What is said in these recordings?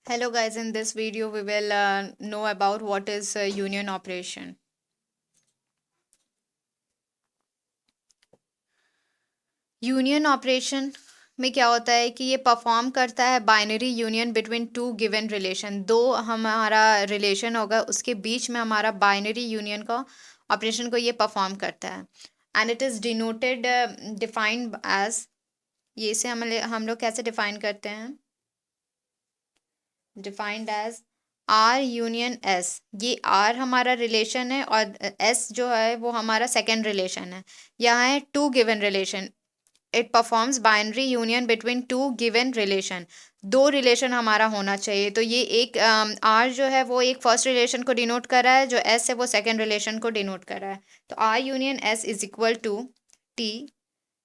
Hello guys, in this video we will know about what is union operation. Union operation में क्या होता है कि ये परफॉर्म करता है binary union between two given relation. दो हमारा रिलेशन होगा, उसके बीच में हमारा बाइनरी यूनियन का ऑपरेशन को ये परफॉर्म करता है। And it is denoted defined as, ये से हम लोग कैसे डिफाइन करते हैं, defined as R union S. ये आर हमारा रिलेशन है और एस जो है वो हमारा सेकेंड रिलेशन है। यहाँ है two given relation. It performs binary union between two given relation. दो रिलेशन हमारा होना चाहिए। तो ये एक आर जो है वो एक फर्स्ट रिलेशन को डिनोट कर रहा है, जो एस है वो सेकेंड रिलेशन को डिनोट कर रहा है। तो R union S is equal to T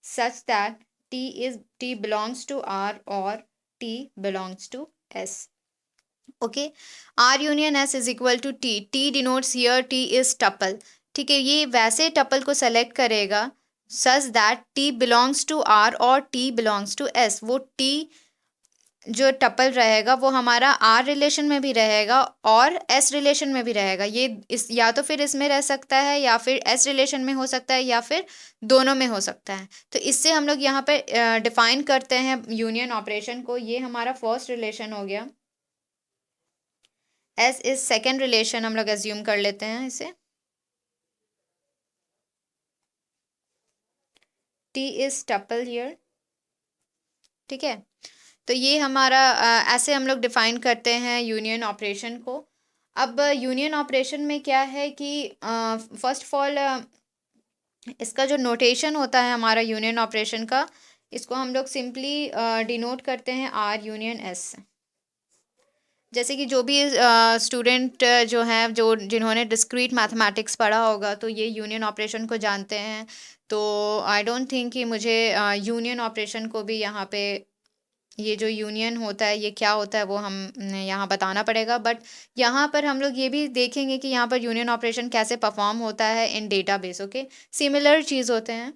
such that T belongs to R और T belongs to S. Okay, R union S is equal to T. T denotes here T is tuple. ठीक है, ये वैसे tuple को select करेगा such that T belongs to R और T belongs to S. वो T जो tuple रहेगा वो हमारा आर रिलेशन में भी रहेगा और एस रिलेशन में भी रहेगा। ये इस या तो फिर इसमें रह सकता है या फिर एस रिलेशन में हो सकता है या फिर दोनों में हो सकता है। तो इससे हम लोग यहाँ पे डिफाइन करते हैं यूनियन ऑपरेशन को। ये हमारा फर्स्ट रिलेशन हो गया, एस इज सेकेंड रिलेशन हम लोग एज्यूम कर लेते हैं इसे। T is tuple here. ठीक है, तो ये हमारा ऐसे हम लोग डिफाइन करते हैं यूनियन ऑपरेशन को। अब यूनियन ऑपरेशन में क्या है कि फर्स्ट ऑफ ऑल इसका जो नोटेशन होता है हमारा यूनियन ऑपरेशन का, इसको हम लोग सिंपली डिनोट करते हैं आर यूनियन एस। जैसे कि जो भी स्टूडेंट जो हैं, जो जिन्होंने डिस्क्रीट मैथमेटिक्स पढ़ा होगा तो ये यूनियन ऑपरेशन को जानते हैं। तो आई डोंट थिंक कि मुझे यूनियन ऑपरेशन को भी यहाँ पे ये जो यूनियन होता है ये क्या होता है वो हम यहाँ बताना पड़ेगा। बट यहाँ पर हम लोग ये भी देखेंगे कि यहाँ पर यूनियन ऑपरेशन कैसे परफॉर्म होता है इन डेटाबेस। ओके, सिमिलर चीज़ होते हैं।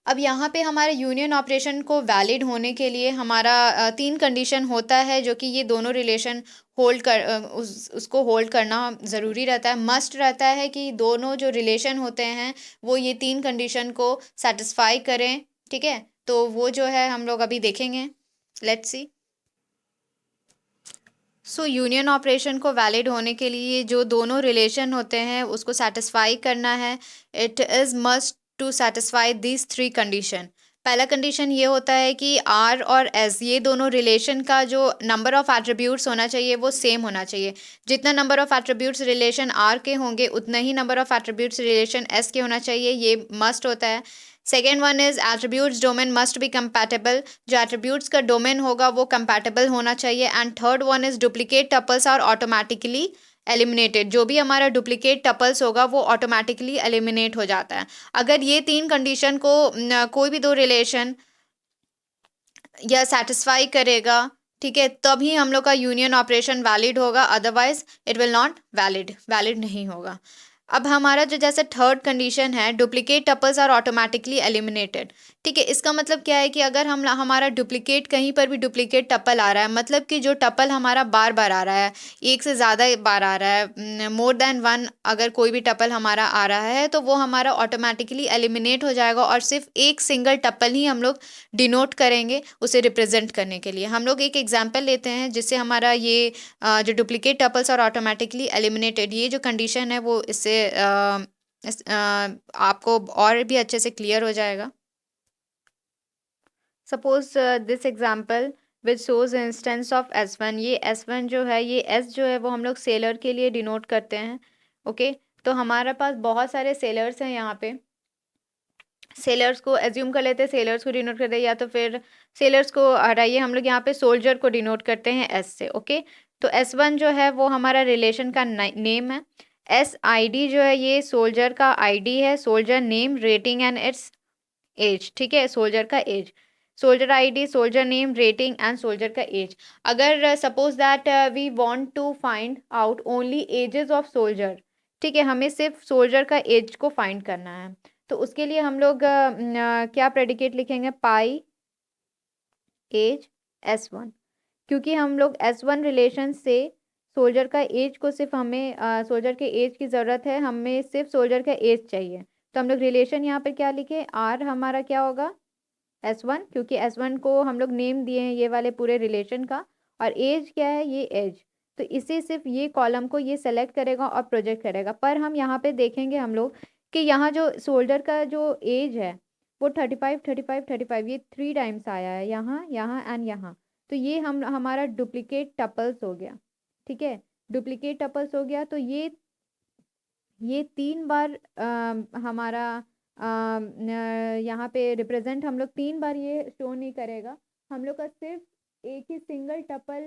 अब यहाँ पे हमारे यूनियन ऑपरेशन को वैलिड होने के लिए हमारा तीन कंडीशन होता है, जो कि ये दोनों रिलेशन होल्ड कर उसको होल्ड करना ज़रूरी रहता है, मस्ट रहता है कि दोनों जो रिलेशन होते हैं वो ये तीन कंडीशन को सेटिस्फाई करें। ठीक है, तो वो जो है हम लोग अभी देखेंगे। Let's see. So union operation को वैलिड होने के लिए जो दोनों रिलेशन होते हैं उसको सेटिस्फाई करना है। It is must to satisfy this three condition. पहला कंडीशन ये होता है कि आर और एस ये दोनों रिलेशन का जो नंबर ऑफ़ एट्रीब्यूट्स होना चाहिए वो सेम होना चाहिए। जितना number of attributes relation R के होंगे उतना ही number of attributes relation S के होना चाहिए, ये मस्ट होता है। Second one is attributes domain must be compatible. जो एट्रीब्यूट्स का डोमेन होगा वो कंपैटिबल होना चाहिए। And third one is duplicate tuples are automatically eliminated. जो भी हमारा डुप्लीकेट टपल्स होगा वो ऑटोमेटिकली एलिमिनेट हो जाता है। अगर ये तीन कंडीशन को कोई भी दो रिलेशन या सेटिस्फाई करेगा, ठीक है, तभी हम लोग का यूनियन ऑपरेशन वैलिड होगा, otherwise it will not valid नहीं होगा। अब हमारा जो जैसे थर्ड कंडीशन है, duplicate tuples are automatically eliminated. ठीक है, इसका मतलब क्या है कि अगर हमारा डुप्लीकेट कहीं पर भी डुप्लीकेट टपल आ रहा है, मतलब कि जो टपल हमारा बार बार आ रहा है, एक से ज़्यादा बार आ रहा है, मोर देन वन अगर कोई भी टपल हमारा आ रहा है तो वो हमारा ऑटोमेटिकली एलिमिनेट हो जाएगा और सिर्फ एक सिंगल टपल ही हम लोग डिनोट करेंगे उसे रिप्रेजेंट करने के लिए। हम लोग एक एग्जाम्पल लेते हैं जिससे हमारा ये जो डुप्लीकेट टपल्स और ऑटोमेटिकली एलिमिनेटेड ये जो कंडीशन है वो इससे आपको और भी अच्छे से क्लियर हो जाएगा। Suppose this example which shows instance of S1। ये S1 जो है, ये S जो है वो हम लोग सेलर के लिए डिनोट करते हैं। ओके, तो हमारे पास बहुत सारे सेलर्स हैं यहाँ पे। सेलर्स को एज्यूम कर लेते हैं, सेलर्स को डिनोट करते हैं, या तो फिर सेलर्स को हटाइए, हम लोग यहाँ पे सोल्जर को डिनोट करते हैं S से। ओके, तो S1 जो है वो हमारा रिलेशन का नेम है। SID जो है ये सोल्जर का ID है, soldier name, rating and its age. ठीक है, सोल्जर का age, soldier ID, soldier name, rating and soldier का एज। अगर suppose that we want to find out only ages of soldier, ठीक है, हमें सिर्फ सोल्जर का एज को फाइंड करना है, तो उसके लिए हम लोग क्या प्रेडिकेट लिखेंगे, पाई एज S1। क्योंकि हम लोग S1 रिलेशन से सोल्जर का एज को सिर्फ हमें सोल्जर के एज की ज़रूरत है, हमें सिर्फ सोल्जर का एज चाहिए। तो हम लोग रिलेशन यहाँ पर क्या लिखे, R हमारा क्या होगा S1, क्योंकि S1 को हम लोग नेम दिए हैं ये वाले पूरे रिलेशन का, और एज क्या है ये एज। तो इसे सिर्फ ये कॉलम को ये सेलेक्ट करेगा और प्रोजेक्ट करेगा। पर हम यहाँ पे देखेंगे हम लोग कि यहाँ जो सोल्जर का जो एज है वो 35 35 35 ये 3 टाइम्स आया है, यहाँ यहाँ एंड यहाँ। तो ये हम हमारा डुप्लीकेट टपल्स हो गया, ठीक है, डुप्लीकेट टपल्स हो गया। तो ये 3 बार हमारा यहाँ पे रिप्रेजेंट हम लोग 3 बार ये शो नहीं करेगा, हम लोग का सिर्फ एक ही सिंगल टपल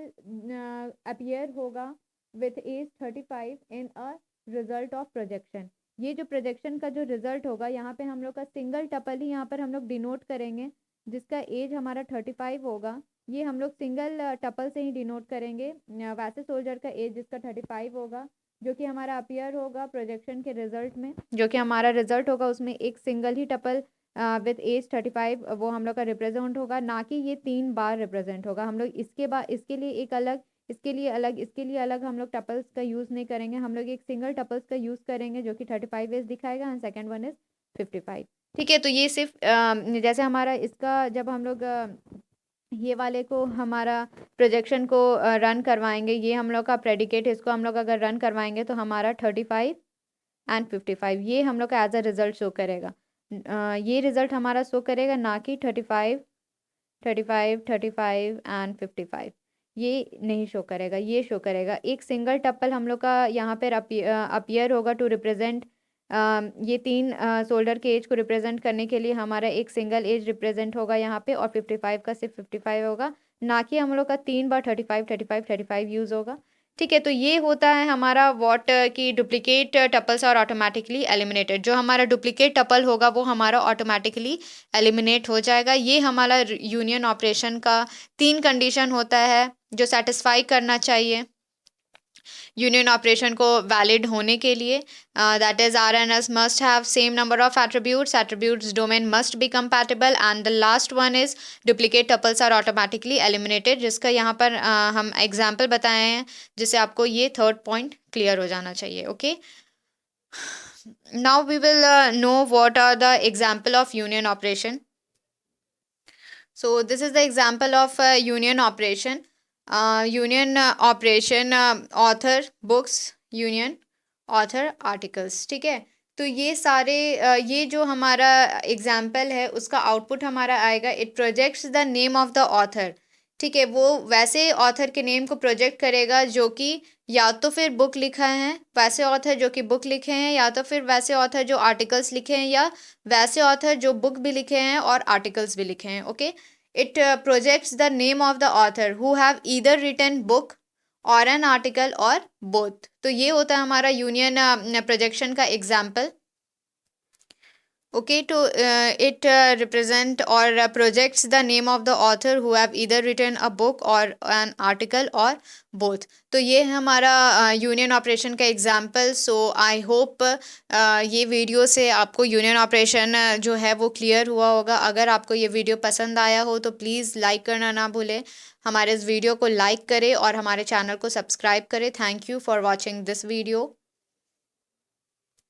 अपीयर होगा with age 35 in a result of projection. ये जो प्रोजेक्शन का जो रिजल्ट होगा यहाँ पे हम लोग का सिंगल टपल ही यहाँ पर हम लोग डिनोट करेंगे, जिसका एज हमारा 35 होगा। ये हम लोग सिंगल टपल से ही डिनोट करेंगे। वैसे सोल्जर का एज जिसका 35 होगा, जो कि हमारा अपीयर होगा प्रोजेक्शन के रिजल्ट में, जो कि हमारा रिजल्ट होगा उसमें एक सिंगल ही टपल विथ एज 35 वो हम लोग का रिप्रेजेंट होगा, ना कि ये 3 बार रिप्रेजेंट होगा। हम लोग इसके बाद इसके लिए एक अलग, इसके लिए अलग, इसके लिए अलग हम लोग टपल्स का यूज़ नहीं करेंगे। हम लोग एक सिंगल टपल्स का यूज़ करेंगे जो कि 35 एज दिखाएगा एंड सेकेंड वन इज़ 55। ठीक है, तो ये सिर्फ जैसे हमारा इसका जब हम लोग ये वाले को हमारा प्रोजेक्शन को रन करवाएंगे, ये हम लोग का प्रेडिकेट, इसको हम लोग अगर रन करवाएंगे तो हमारा 35 एंड 55 ये हम लोग का एज अ रिज़ल्ट शो करेगा। ये रिज़ल्ट हमारा शो करेगा, ना कि 35 35 35 एंड 55 ये नहीं शो करेगा। ये शो करेगा एक सिंगल टप्पल हम लोग का यहाँ पर अपीयर होगा टू रिप्रेजेंट ये 3 शोल्डर के एज को रिप्रेजेंट करने के लिए हमारा एक सिंगल एज रिप्रेजेंट होगा यहाँ पे, और 55 का सिर्फ 55 होगा, ना कि हम लोग का 3 बार 35 35 35 यूज़ होगा। ठीक है, तो ये होता है हमारा व्हाट की duplicate tuples are automatically eliminated. जो हमारा डुप्लीकेट टपल होगा वो हमारा ऑटोमेटिकली एलिमिनेट हो जाएगा। ये हमारा यूनियन ऑपरेशन का 3 कंडीशन होता है जो सेटिस्फाई करना चाहिए यूनियन ऑपरेशन को वैलिड होने के लिए। That is R and S must have same number of attributes domain must be compatible, and the last one is duplicate tuples are automatically eliminated, जिसका यहाँ पर हम एग्जाम्पल बताए हैं, जिससे आपको ये थर्ड पॉइंट क्लियर हो जाना चाहिए। Okay, now we will know what are the example of union operation. So this is the example of union operation. Union operation author books, union author articles. ठीक है, तो ये सारे ये जो हमारा एग्जाम्पल है उसका आउटपुट हमारा आएगा, it projects the name of the author. ठीक है, वो वैसे ऑथर के नेम को प्रोजेक्ट करेगा जो कि या तो फिर बुक लिखा है, वैसे ऑथर जो कि बुक लिखे हैं, या तो फिर वैसे ऑथर जो आर्टिकल्स लिखे हैं, या वैसे ऑथर जो बुक भी लिखे हैं और आर्टिकल्स भी लिखे हैं। Okay, it projects the name of the author who have either written book or an article or both. तो ये होता है हमारा यूनियन प्रोजेक्शन का example. Okay, to it represent or projects the name of the author who have either written a book or an article or both. तो ये है हमारा यूनियन ऑपरेशन का एग्जाम्पल। सो आई होप ये video से आपको union operation जो है वो क्लियर हुआ होगा। अगर आपको ये वीडियो पसंद आया हो तो प्लीज़ लाइक करना ना भूलें, हमारे इस वीडियो को लाइक करें और हमारे चैनल को सब्सक्राइब करें। Thank you for watching this video.